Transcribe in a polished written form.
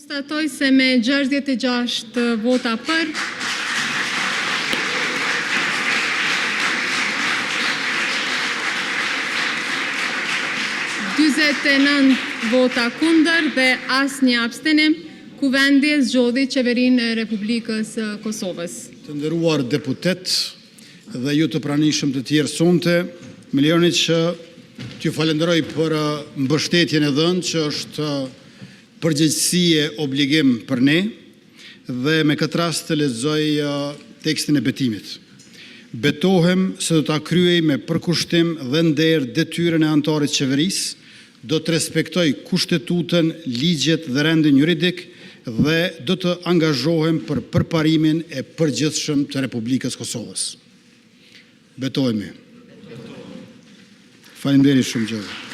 Konstatoj se me 66 vota për, 49 vota kundër dhe asnjë abstenim, Kuvendi zgjodhi Qeverinë e Republikës Kosovës. Të nderuar deputet dhe ju të pranishëm të tjerë sonte, më lejoni që t'ju falenderoj për mbështetjen e dhënë, që është përgjegjësi e obligim për ne, dhe me këtë rast të lexoj tekstin e betimit. Betohem se do ta kryej me përkushtim dhe nder detyrën e anëtarit qeverisë, do të respektoj kushtetutën, ligjet dhe rendin juridik dhe do të angazhohem për përparimin e përgjithshëm të Republikës Kosovës. Betohemi. Faleminderit shumë gjë.